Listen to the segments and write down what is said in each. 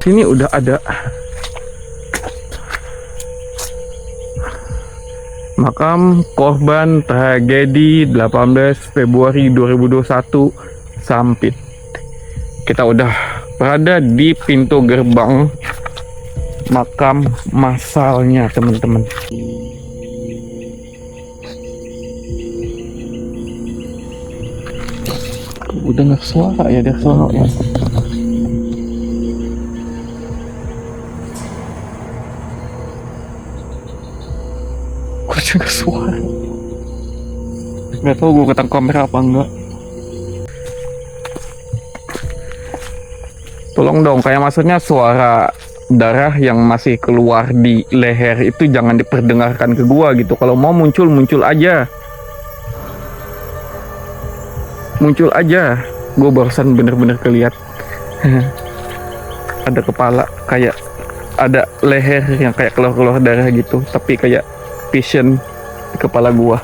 Sini udah ada makam korban tragedi 18 Februari 2021 Sampit. Kita udah berada di pintu gerbang makam massalnya, teman-teman. Udah nggak suara ya, ada suara ya. Nggak suara, nggak tahu gue ketang kamera apa enggak. Tolong dong, kayak maksudnya suara darah yang masih keluar di leher itu jangan diperdengarkan ke gua gitu. Kalau mau muncul aja, muncul aja. Gue barusan bener-bener keliat ada kepala, kayak ada leher yang kayak keluar darah gitu, tapi kayak vision di kepala gua.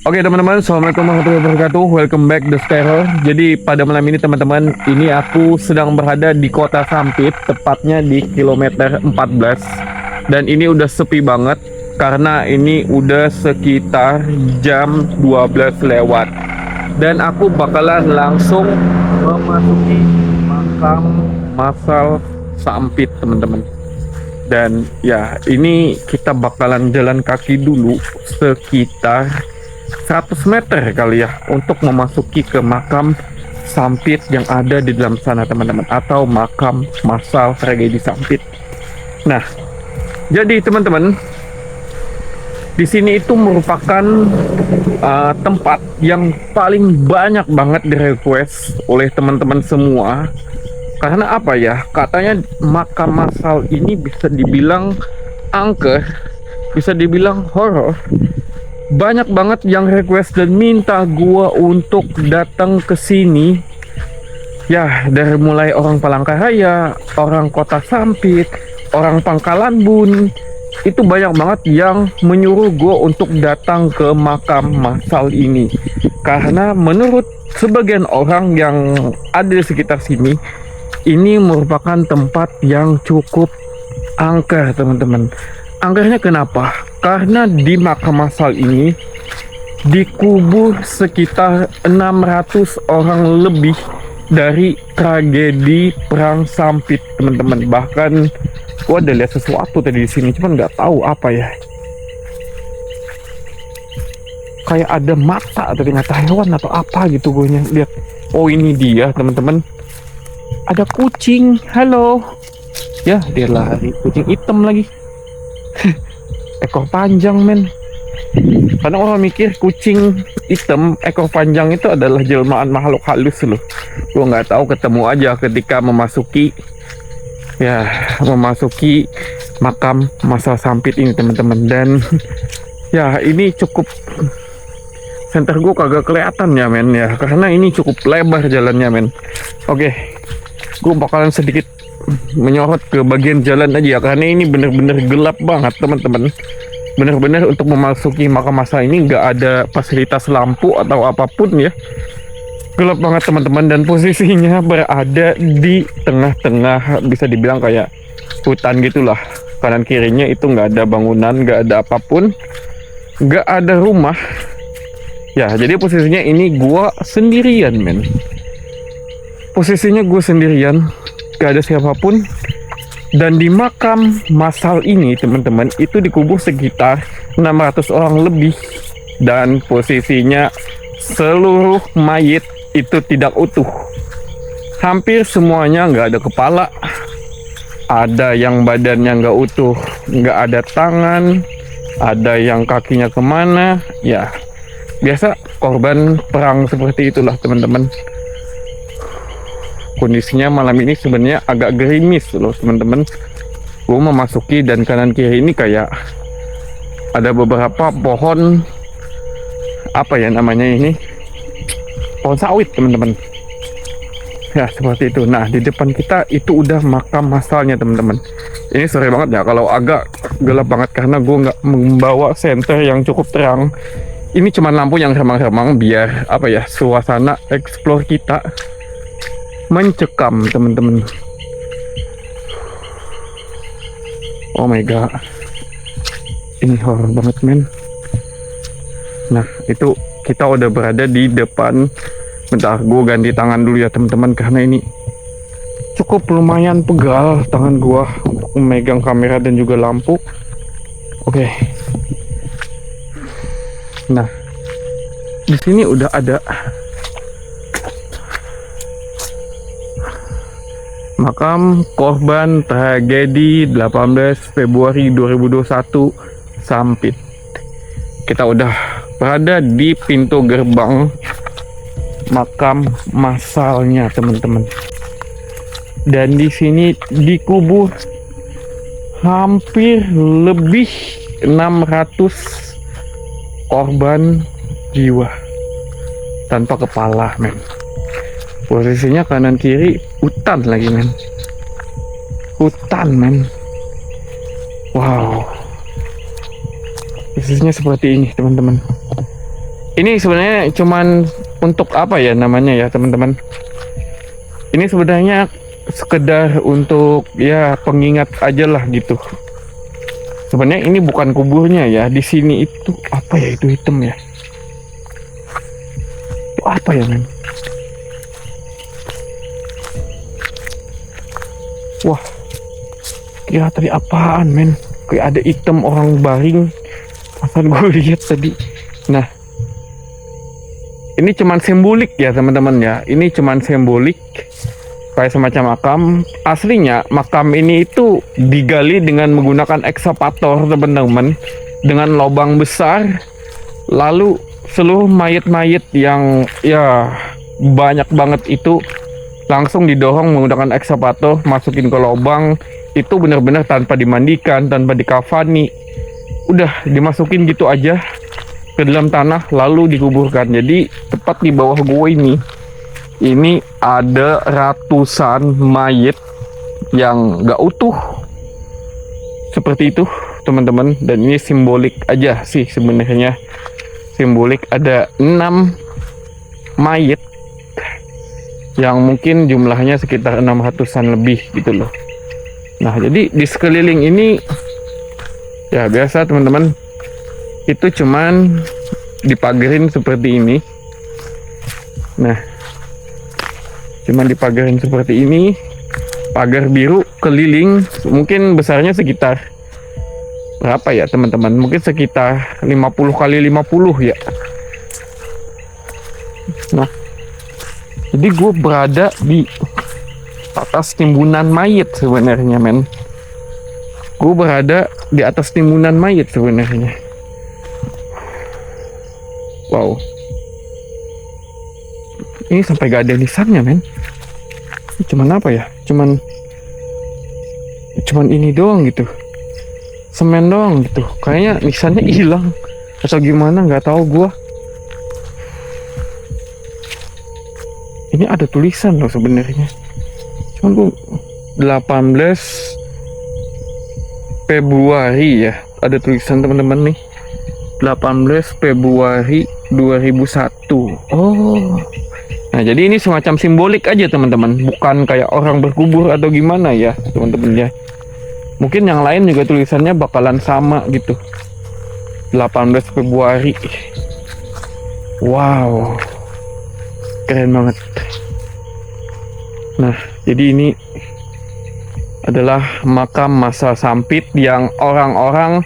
Oke teman-teman, assalamualaikum warahmatullahi wabarakatuh. Welcome back The Terror. Jadi pada malam ini teman-teman, ini aku sedang berada di kota Sampit, tepatnya di kilometer 14. Dan ini udah sepi banget karena ini udah sekitar jam 12 lewat. Dan aku bakalan langsung memasuki makam massal Sampit, teman-teman. Dan ya, ini kita bakalan jalan kaki dulu sekitar 100 meter kali ya untuk memasuki ke makam Sampit yang ada di dalam sana, teman-teman, atau makam massal tragedi Sampit. Nah, jadi teman-teman, di sini itu merupakan tempat yang paling banyak banget di request oleh teman-teman semua. Karena apa ya? Katanya makam massal ini bisa dibilang angker, bisa dibilang horor. Banyak banget yang request dan minta gua untuk datang ke sini. Ya, dari mulai orang Palangkaraya, orang Kota Sampit, orang Pangkalan Bun, itu banyak banget yang menyuruh gua untuk datang ke makam massal ini. Karena menurut sebagian orang yang ada di sekitar sini, ini merupakan tempat yang cukup angker, teman-teman. Angkernya kenapa? Karena di makam massal ini dikubur sekitar 600 orang lebih dari tragedi perang Sampit, teman-teman. Bahkan gua ada lihat sesuatu tadi di sini, cuman nggak tahu apa ya. Kayak ada mata atau mata hewan atau apa gitu gue lihat. Oh, ini dia, teman-teman. Ada kucing. Halo. Ya, dia lari. Kucing hitam lagi. Ekor panjang, men. Karena orang mikir kucing hitam ekor panjang itu adalah jelmaan makhluk halus loh. Gua nggak tahu, ketemu aja ketika memasuki makam massal Sampit ini, teman-teman. Dan ya, ini cukup, center gua kagak kelihatan ya, men, ya, karena ini cukup lebar jalannya, men. Oke, gua bakalan sedikit menyorot ke bagian jalan aja ya, karena ini bener-bener gelap banget, teman-teman. Bener-bener untuk memasuki makam massal ini nggak ada fasilitas lampu atau apapun ya. Gelap banget, teman-teman, dan posisinya berada di tengah-tengah, bisa dibilang kayak hutan gitulah. Kanan kirinya itu nggak ada bangunan, nggak ada apapun. nggak ada rumah. Ya, jadi posisinya ini gua sendirian, men. Posisinya gue sendirian, gak ada siapapun. Dan di makam massal ini, teman-teman, itu dikubur sekitar 600 orang lebih. Dan posisinya seluruh mayit itu tidak utuh. Hampir semuanya nggak ada kepala. Ada yang badannya nggak utuh, nggak ada tangan. Ada yang kakinya kemana. Ya, biasa korban perang seperti itulah, teman-teman. Kondisinya malam ini sebenarnya agak gerimis loh, teman-teman. Gue memasuki dan kanan kiri ini kayak ada beberapa pohon, apa ya namanya ini, pohon sawit, teman-teman. Ya, seperti itu. Nah, di depan kita itu udah makam massalnya, teman-teman. Ini sore banget ya, kalau agak gelap banget karena gue nggak membawa senter yang cukup terang. Ini cuma lampu yang remang-remang biar apa ya, suasana explore kita mencekam, teman-teman. Oh my god, ini horror banget, men. Nah, itu kita udah berada di depan. Bentar, gue ganti tangan dulu ya, teman-teman, karena ini cukup lumayan pegal tangan gue untuk memegang kamera dan juga lampu. Oke. Nah, di sini udah ada makam korban tragedi 18 Februari 2021 Sampit. Kita udah berada di pintu gerbang makam massalnya, teman-teman. Dan di sini dikubur hampir lebih 600 korban jiwa tanpa kepala, men. Posisinya kanan kiri hutan lagi, men. Hutan, men. Wow. Posisinya seperti ini, teman-teman. Ini sebenarnya cuman untuk apa ya namanya ya, teman-teman. Ini sebenarnya sekedar untuk ya pengingat aja lah gitu. Sebenarnya ini bukan kuburnya ya. Di sini itu apa ya, itu hitam ya. Itu apa ya, men? Wah, kira tadi apaan, men? Kayak ada item orang baring. Asal gue lihat tadi. Nah, ini cuman simbolik ya, teman-teman ya. Ini cuman simbolik, kayak semacam makam. Aslinya makam ini itu digali dengan menggunakan ekskavator, teman-teman, dengan lubang besar. Lalu seluruh mayat-mayat yang ya banyak banget itu langsung didorong menggunakan ekskavator, masukin ke lubang. Itu benar-benar tanpa dimandikan, tanpa dikafani, udah dimasukin gitu aja ke dalam tanah lalu dikuburkan. Jadi tepat di bawah gue ini ada ratusan mayat yang gak utuh seperti itu, teman-teman. Dan ini simbolik aja sih sebenarnya, simbolik. Ada 6 mayat yang mungkin jumlahnya sekitar 600-an lebih gitu loh. Nah, jadi di sekeliling ini ya biasa, teman-teman, itu cuman dipagarin seperti ini. Nah, cuman dipagarin seperti ini, pagar biru keliling, mungkin besarnya sekitar berapa ya, teman-teman? Mungkin sekitar 50 kali 50 ya. Nah, jadi gue berada di atas timbunan mayat sebenarnya, men. Gue berada di atas timbunan mayat sebenarnya. Wow. Ini sampai gak ada nisannya, men. Ini cuman apa ya? Cuman ini doang gitu. Semen doang gitu. Kayaknya nisannya hilang atau gimana, nggak tahu gue. Ini ada tulisan loh sebenarnya. Cuman gue 18 Februari ya. Ada tulisan, teman-teman, nih. 18 Februari 2001. Oh. Nah, jadi ini semacam simbolik aja, teman-teman. Bukan kayak orang berkubur atau gimana ya, teman-teman ya. Mungkin yang lain juga tulisannya bakalan sama gitu. 18 Februari. Wow, keren banget. Nah, jadi ini adalah makam masa Sampit yang orang-orang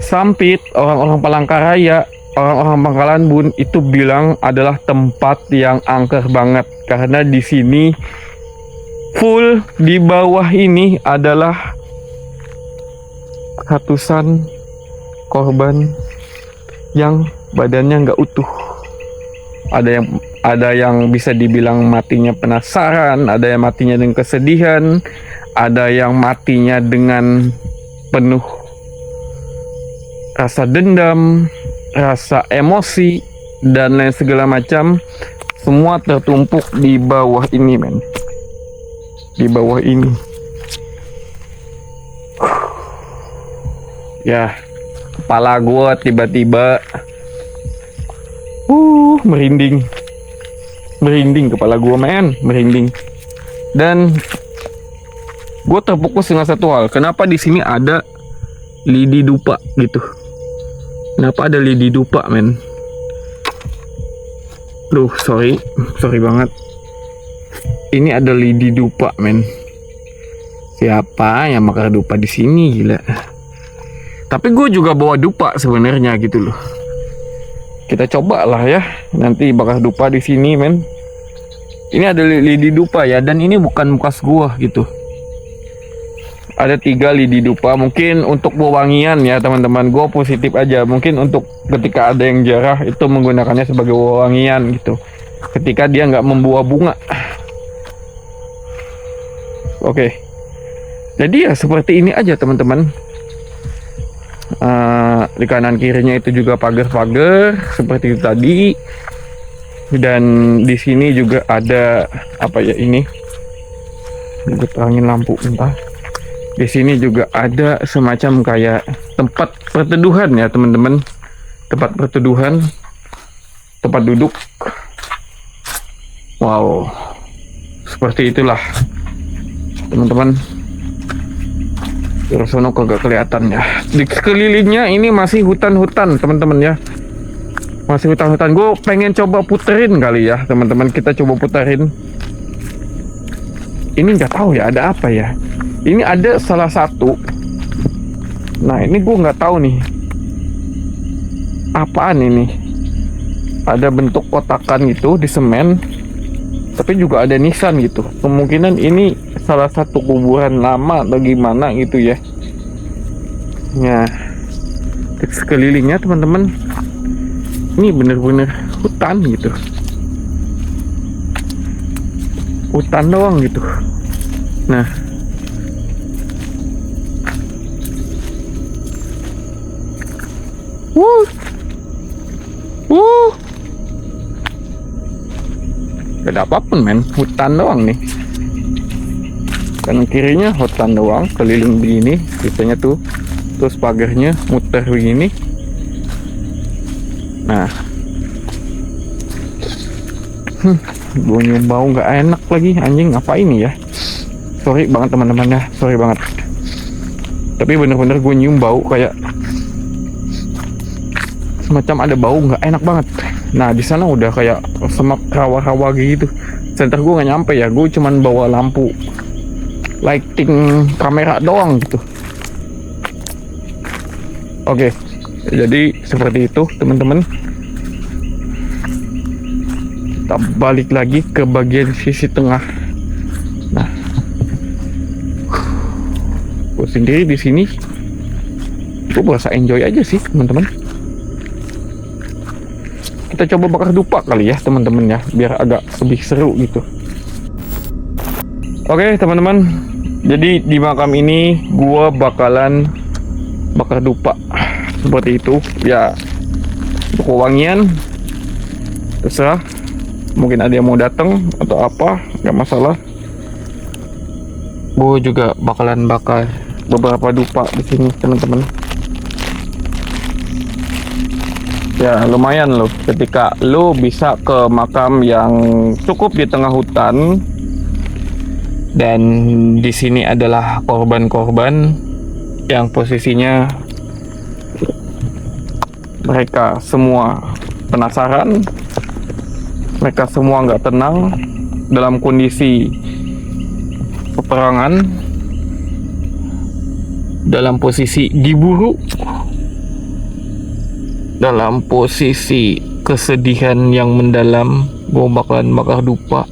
Sampit, orang-orang Palangkaraya, orang-orang Pangkalan Bun itu bilang adalah tempat yang angker banget karena di sini full di bawah ini adalah ratusan korban yang badannya nggak utuh. Ada yang bisa dibilang matinya penasaran, ada yang matinya dengan kesedihan, ada yang matinya dengan penuh rasa dendam, rasa emosi, dan lain segala macam. Semua tertumpuk di bawah ini, men. Di bawah ini. Ya, kepala gue tiba-tiba merinding. Merinding kepala gue, men. Merinding. Dan gue terfokus dengan satu hal. Kenapa di sini ada lidi dupa gitu? Kenapa ada lidi dupa, men? Duh, sorry banget. Ini ada lidi dupa, men. Siapa yang bakar dupa di sini, gila? Tapi gue juga bawa dupa sebenarnya gitu loh. Kita coba lah ya, nanti bakar dupa di sini, men. Ini ada lidi dupa ya, dan ini bukan bekas gua gitu. Ada 3 lidi dupa, mungkin untuk wewangian ya teman-teman. Gua positif aja, mungkin untuk ketika ada yang jarah itu menggunakannya sebagai wewangian gitu. Ketika dia nggak membuah bunga. Oke. Jadi ya seperti ini aja teman-teman. Di kanan kirinya itu juga pagar-pagar seperti itu tadi, dan di sini juga ada apa ya ini? Gue terangin lampu bentar. Di sini juga ada semacam kayak tempat perteduhan ya teman-teman, tempat perteduhan, tempat duduk. Wow, seperti itulah teman-teman. Terus sono kagak kelihatan ya. Di sekelilingnya ini masih hutan-hutan teman-teman ya. Masih hutan-hutan. Gue pengen coba puterin kali ya teman-teman. Kita coba puterin. Ini nggak tahu ya ada apa ya. Ini ada salah satu. Nah ini gue nggak tahu nih. Apaan ini? Ada bentuk kotakan gitu di semen. Tapi juga ada nisan gitu. Kemungkinan ini salah satu kuburan lama atau gimana gitu ya. Nah, sekelilingnya teman-teman, ini bener-bener hutan gitu. Hutan doang gitu. Nah, gak ada apapun, men. Hutan doang nih. Kanan kirinya hutan doang, keliling begini biasanya tuh. Terus pagarnya muter begini. Nah, gue nyium bau nggak enak lagi, anjing. Apa ini ya? Sorry banget teman-teman ya, sorry banget. Tapi bener-bener gue nyium bau kayak semacam ada bau nggak enak banget. Nah di sana udah kayak semak rawa-rawa gitu. Center gue nggak nyampe ya, gue cuman bawa lampu lighting kamera doang gitu. Oke, jadi seperti itu teman-teman. Kita balik lagi ke bagian sisi tengah. Nah, gue sendiri di sini, gue berasa enjoy aja sih teman-teman. Kita coba bakar dupa kali ya teman-teman ya, biar agak lebih seru gitu. Oke teman-teman, jadi di makam ini gua bakalan bakar dupa seperti itu ya, untuk wewangian terserah. Mungkin ada yang mau datang atau apa, nggak masalah. Gua juga bakalan bakar beberapa dupa di sini teman-teman. Ya lumayan loh, ketika lo bisa ke makam yang cukup di tengah hutan, dan di sini adalah korban-korban yang posisinya Mereka semua penasaran, mereka semua nggak tenang dalam kondisi peperangan, dalam posisi diburu, dalam posisi kesedihan yang mendalam. Gue bakalan bakar dupa.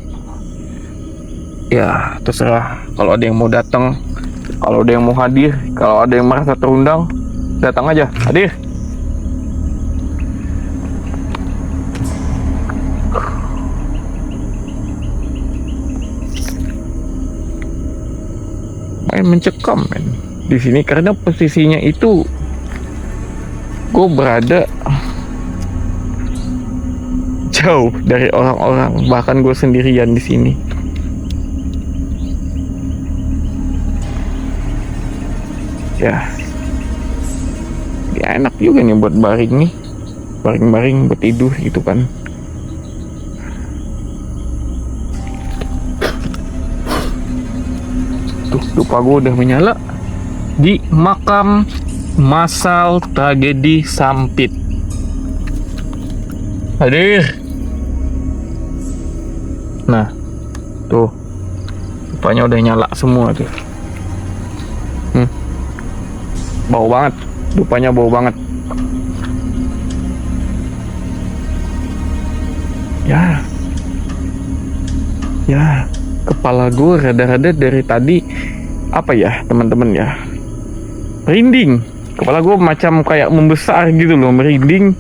Ya terserah, kalau ada yang mau datang, kalau ada yang mau hadir, kalau ada yang merasa terundang, datang aja, hadir. Main mencekam men di sini karena posisinya itu gue berada jauh dari orang-orang, bahkan gue sendirian di sini. Ya enak juga nih buat baring nih, baring-baring buat tidur gitu kan. Tuh lupa gue udah menyala di makam massal tragedi Sampit. Hadir. Nah tuh rupanya udah nyala semua tuh. Bau banget, rupanya bau banget. Ya, kepala gue rada-rada dari tadi apa ya teman-teman ya, merinding. Kepala gue macam kayak membesar gitu loh, merinding.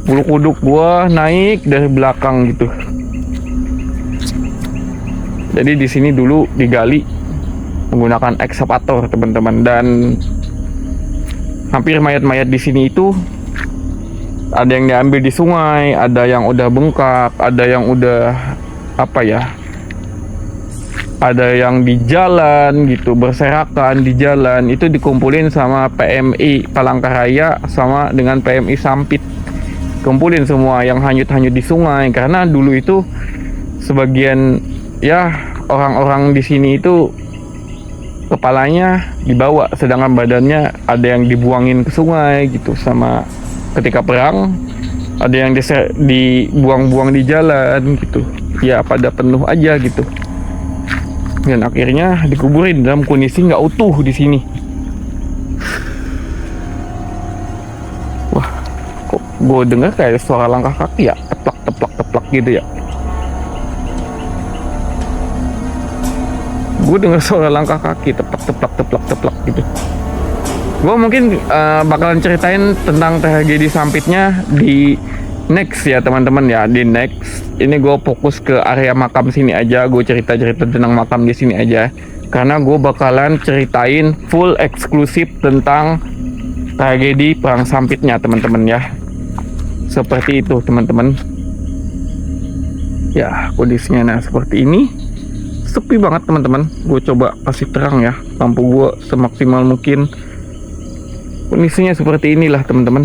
Bulu kuduk gue naik dari belakang gitu. Jadi di sini dulu digali menggunakan ekskavator teman-teman, dan hampir mayat-mayat di sini itu ada yang diambil di sungai, ada yang udah bengkak, ada yang udah apa ya, ada yang di jalan gitu, berserakan di jalan. Itu dikumpulin sama PMI Palangkaraya sama dengan PMI Sampit, kumpulin semua yang hanyut-hanyut di sungai. Karena dulu itu sebagian ya orang-orang di sini itu kepalanya dibawa, sedangkan badannya ada yang dibuangin ke sungai gitu. Sama ketika perang ada yang dibuang-buang di jalan gitu ya, pada penuh aja gitu, dan akhirnya dikuburin dalam kondisi nggak utuh di sini. Wah, kok gue dengar kayak suara langkah kaki ya, teplak gitu ya. Gue dengar suara langkah kaki teplak gitu. Gue mungkin bakalan ceritain tentang tragedi Sampitnya di next ya teman-teman ya. Di next ini gue fokus ke area makam sini aja, gue cerita tentang makam di sini aja, karena gue bakalan ceritain full eksklusif tentang tragedi perang Sampitnya teman-teman ya. Seperti itu teman-teman ya, kondisinya nah seperti ini. Sepi banget teman-teman. Gue coba kasih terang ya, lampu gue semaksimal mungkin. Kondisinya seperti inilah teman-teman.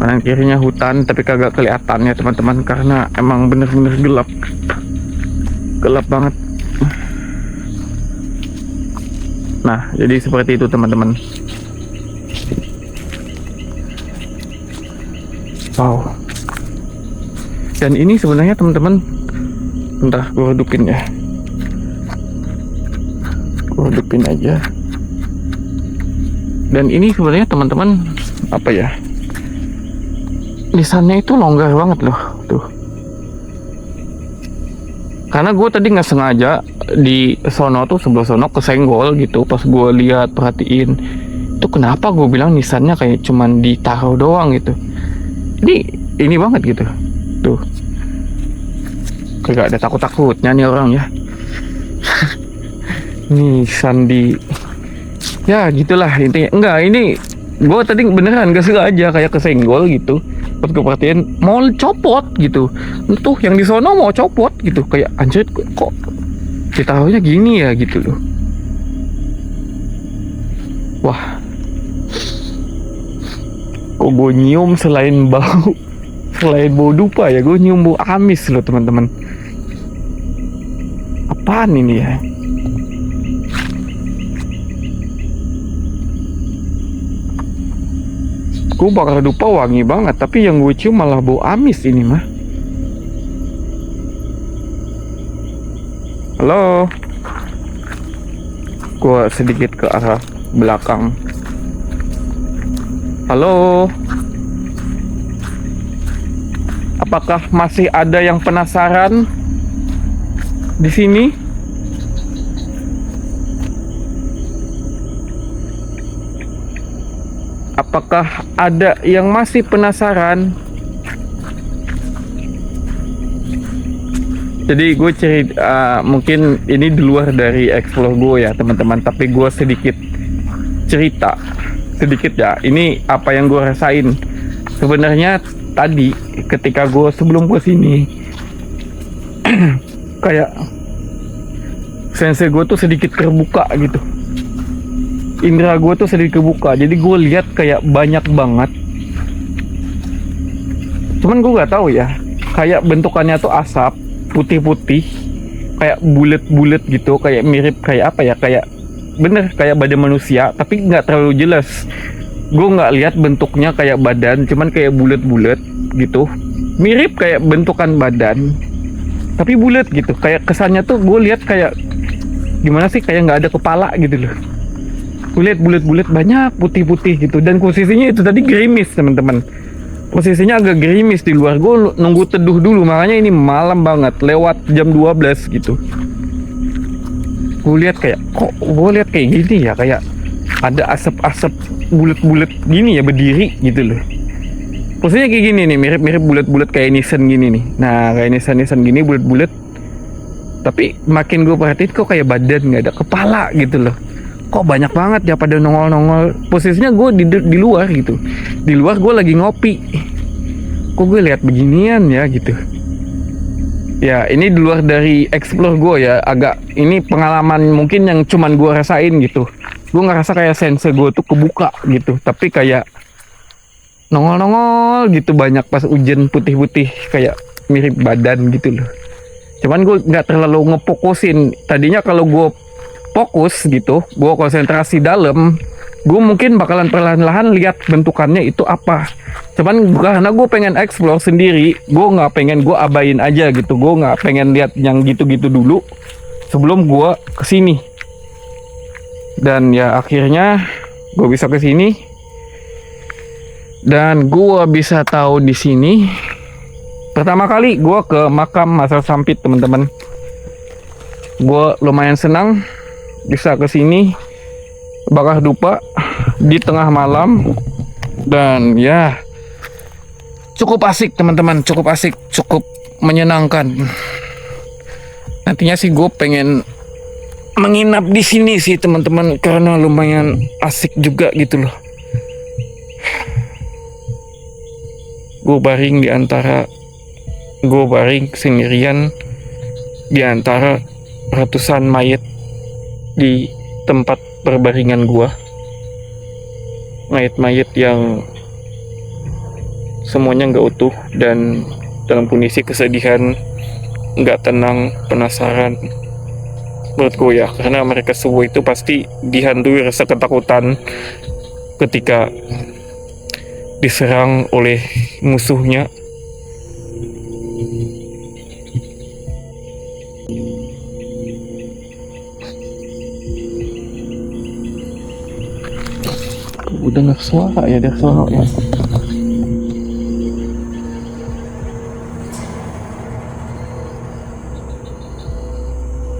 Kanan kirinya hutan, tapi kagak kelihatan ya teman-teman, karena emang bener-bener gelap banget. Nah jadi seperti itu teman-teman. Wow. Dan ini sebenarnya teman-teman, bentar gue redupin ya, gue redupin aja. Dan ini sebenarnya teman-teman apa ya, nisannya itu longgar banget loh tuh. Karena gue tadi nggak sengaja di sono tuh, sebelah sono kesenggol gitu. Pas gue lihat perhatiin itu, kenapa gue bilang nisannya kayak cuman ditaruh doang gitu. Jadi ini banget gitu tuh, kayak ada takut-takutnya nih orang ya. Nih Sandi ya gitulah intinya. Enggak, ini gue tadi beneran gak sengaja kayak kesenggol gitu. Pas gue perhatiin mau copot gitu, tuh yang di sono mau copot gitu, kayak anjir kok ditaruhnya gini ya gitu loh. Wah, kok gue nyium selain bau dupa ya, gue nyium bau amis loh teman-teman. Apaan ini ya? Gue bakar dupa wangi banget, tapi yang gue cium malah bau amis ini mah. Halo. Gue sedikit ke arah belakang. Halo. Apakah masih ada yang penasaran di sini? Apakah ada yang masih penasaran? Jadi gue cerita, mungkin ini di luar dari explore gue ya teman-teman, tapi gue sedikit cerita sedikit ya. Ini apa yang gue rasain. Sebenarnya tadi ketika gue sebelum ke sini kayak sense gue tuh sedikit terbuka gitu. Indra gue tuh sedikit kebuka, jadi gue lihat kayak banyak banget. Cuman gue nggak tahu ya, kayak bentukannya tuh asap putih-putih, kayak bulat-bulat gitu, kayak mirip kayak apa ya, kayak bener kayak badan manusia, tapi nggak terlalu jelas. Gue nggak lihat bentuknya kayak badan, cuman kayak bulat-bulat gitu, mirip kayak bentukan badan, tapi bulat gitu. Kayak kesannya tuh gue lihat kayak gimana sih, kayak nggak ada kepala gitu loh. Kulit bulat-bulat banyak putih-putih gitu, dan posisinya itu tadi gerimis teman-teman. Posisinya agak gerimis di luar. Gue nunggu teduh dulu, makanya ini malam banget, lewat jam 12 gitu. Gue lihat kayak, kok gue lihat kayak gini ya, kayak ada asap-asap bulat-bulat gini ya, berdiri gitu loh. Posisinya kayak gini nih, mirip-mirip bulat-bulat kayak Nissan gini nih. Nah, kayak Nissan gini bulat-bulat. Tapi makin gue perhatiin kok kayak badan, nggak ada kepala gitu loh. Kok banyak banget ya pada nongol-nongol. Posisinya gue di luar gitu. Di luar gue lagi ngopi. Kok gue lihat beginian ya gitu. Ya ini di luar dari explore gue ya. Agak ini pengalaman mungkin yang cuman gue rasain gitu. Gue ngerasa kayak sense gue tuh kebuka gitu. Tapi kayak nongol-nongol gitu banyak pas hujan putih-putih. Kayak mirip badan gitu loh. Cuman gue nggak terlalu ngefokusin. Tadinya kalau gue fokus gitu, gue konsentrasi dalam, gue mungkin bakalan perlahan-lahan lihat bentukannya itu apa. Cuman karena gue pengen explore sendiri, gue nggak pengen gue abain aja gitu, gue nggak pengen lihat yang gitu-gitu dulu sebelum gue kesini. Dan ya akhirnya gue bisa kesini, dan gue bisa tahu di sini. Pertama kali gue ke makam Mas Sampit teman-teman, gue lumayan senang bisa kesini bakar dupa di tengah malam. Dan ya cukup asik teman-teman, cukup asik, cukup menyenangkan. Nantinya sih gue pengen menginap di sini sih teman-teman, karena lumayan asik juga gitu loh. Gue baring sendirian di antara ratusan mayat di tempat berbaringan gua. Mayat-mayat yang semuanya nggak utuh dan dalam kondisi kesedihan, nggak tenang, penasaran. Menurut gue ya, karena mereka semua itu pasti dihantui rasa ketakutan ketika diserang oleh musuhnya. Udah dengar suara ya, ada suara ya.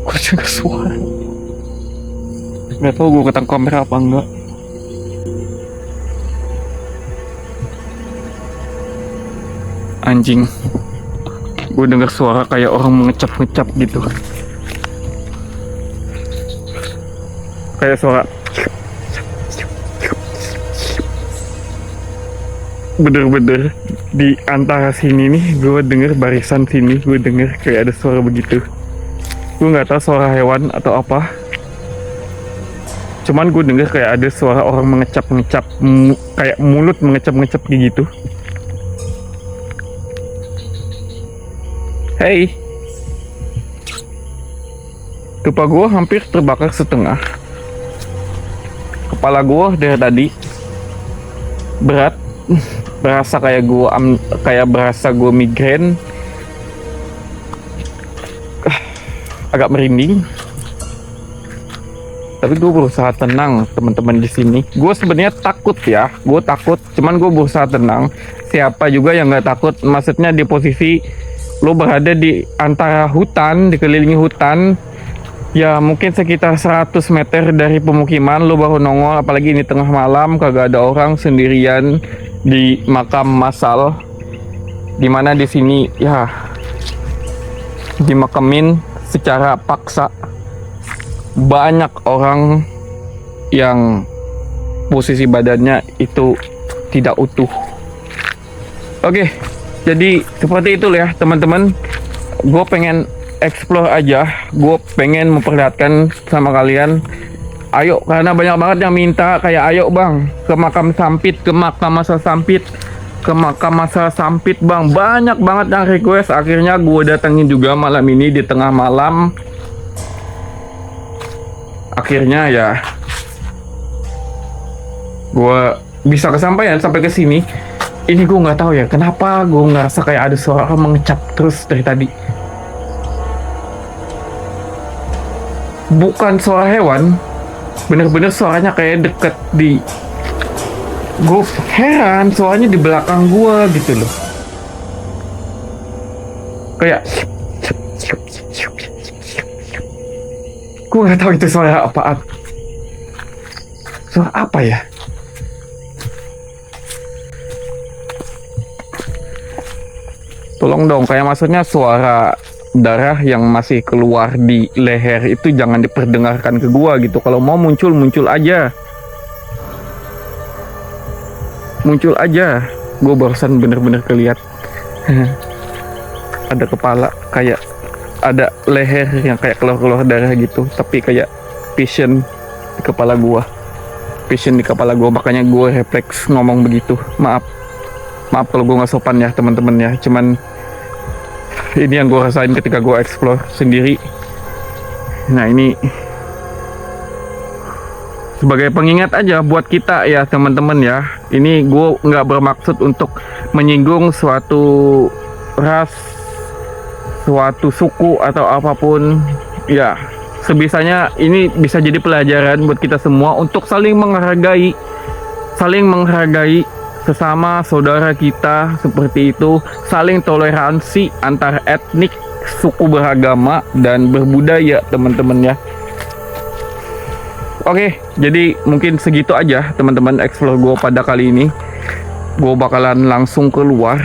Gue dengar suara. Gak tau gue ketang kamera apa enggak. Anjing. Gue dengar suara kayak orang mengecap-ngecap gitu. Kayak suara. Bener-bener di antara sini nih, gue denger barisan sini, gue denger kayak ada suara begitu. Gue nggak tahu suara hewan atau apa. Cuman gue denger kayak ada suara orang mengecap-ngecap, kayak mulut mengecap-ngecap gitu. Hey, kepala gue hampir terbakar setengah. Kepala gue dari tadi berat berasa kayak berasa gue migrain, agak merinding. Tapi gue berusaha tenang teman-teman di sini. Gue sebenarnya takut ya, gue takut. Cuman gue berusaha tenang. Siapa juga yang nggak takut? Maksudnya di posisi lo berada di antara hutan, dikelilingi hutan. Ya mungkin sekitar 100 meter dari pemukiman lo baru nongol. Apalagi ini tengah malam, kagak ada orang, sendirian di makam massal. Dimana di sini ya dimakamin secara paksa. Banyak orang yang posisi badannya itu tidak utuh. Oke, jadi seperti itu ya teman-teman. Gue pengen explore aja, gue pengen memperlihatkan sama kalian. Ayo, karena banyak banget yang minta kayak ayo bang ke makam Sampit, ke makam Massal Sampit, ke makam Massal Sampit bang. Banyak banget yang request. Akhirnya gue datengin juga malam ini di tengah malam. Akhirnya ya gue bisa kesampaian sampai ke sini. Ini gue nggak tahu ya kenapa gue ngerasa kayak ada suara mengecap terus dari tadi. Bukan suara hewan, bener-bener suaranya kayak deket di. Gue heran suaranya di belakang gue gitu loh. Kayak gue nggak tahu itu suara apaan. Suara apa ya? Tolong dong, kayak maksudnya suara darah yang masih keluar di leher itu jangan diperdengarkan ke gua gitu. Kalau mau muncul aja. Muncul aja. Gua barusan bener-bener keliat ada kepala, kayak ada leher yang kayak keluar darah gitu, tapi kayak vision di kepala gua. Vision di kepala gua, makanya gua refleks ngomong begitu. Maaf kalau gua nggak sopan ya teman-teman ya. Cuman ini yang gua rasain ketika gua explore sendiri. Nah ini sebagai pengingat aja buat kita ya teman-teman ya. Ini gua nggak bermaksud untuk menyinggung suatu ras, suatu suku atau apapun ya. Sebisanya ini bisa jadi pelajaran buat kita semua untuk saling menghargai sesama saudara kita, seperti itu. Saling toleransi antar etnik, suku, beragama dan berbudaya teman-teman ya. Oke, jadi mungkin segitu aja teman-teman explore gue pada kali ini. Gue bakalan langsung keluar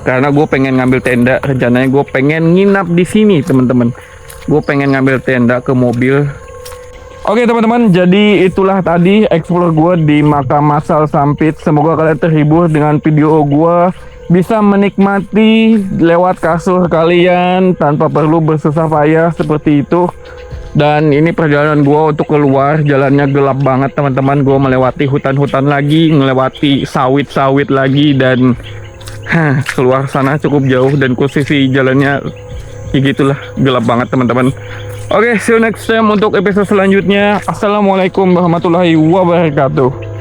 karena gue pengen ngambil tenda. Rencananya gue pengen nginap di sini teman-teman. Gue pengen ngambil tenda ke mobil. Oke teman-teman, jadi itulah tadi explore gue di makam Massal Sampit. Semoga kalian terhibur dengan video gue, bisa menikmati lewat kasur kalian tanpa perlu bersusah payah seperti itu. Dan ini perjalanan gue untuk keluar, jalannya gelap banget teman-teman. Gue melewati hutan-hutan lagi, melewati sawit-sawit lagi, dan keluar sana cukup jauh dan posisi jalannya ya gitulah, gelap banget teman-teman. Oke, see you next time untuk episode selanjutnya. Assalamualaikum warahmatullahi wabarakatuh.